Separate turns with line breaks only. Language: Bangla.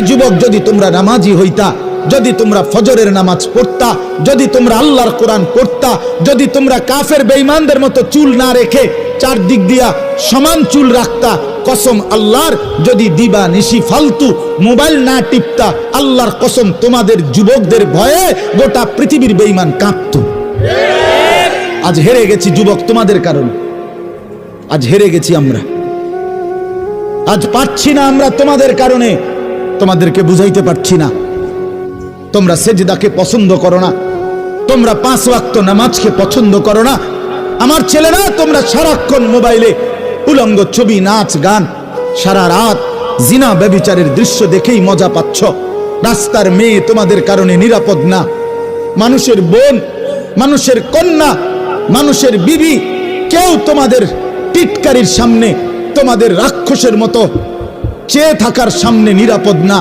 যুবক, যদি তোমরা নামাজি হইতা, যদি তোমরা ফজরের নামাজ পড়তা, যদি তোমরা আল্লাহর কোরআন পড়তা, যদি তোমরা কাফের বেঈমানদের মতো চুল না রেখে চারদিক দিয়া সমান চুল রাখতা, কসম আল্লাহর, যদি দিবা নিশি ফালতু মোবাইল না টিপতা, আল্লাহর কসম তোমাদের যুবকদের ভয়ে গোটা পৃথিবীর বেঈমান কাঁপত। আজ হেরে গেছি যুবক তোমাদের কারণে, আজ হেরে গেছি আমরা, আজ পাচ্ছি না আমরা তোমাদের কারণে, তোমাদেরকে বুঝাইতে পারছি না। তোমরা সেজদাকে পছন্দ করো না, তোমরা 5 ওয়াক্ত নামাজকে পছন্দ করো না। আমার ছেলেরা, তোমরা সারাক্ষণ মোবাইলে উলঙ্গ ছবি, নাচ গান, সারা রাত জিনা ব্যভিচারের দৃশ্য দেখেই মজা পাচ্ছ। রাস্তার মেয়ে তোমাদের কারণে নিরাপদ না। মানুষের বোন, মানুষের কন্যা, মানুষের বিবি, কেউ তোমাদের টিটকারির সামনে, তোমাদের রাক্ষসের মতো চেয়ে থাকার সামনে নিরাপদ না।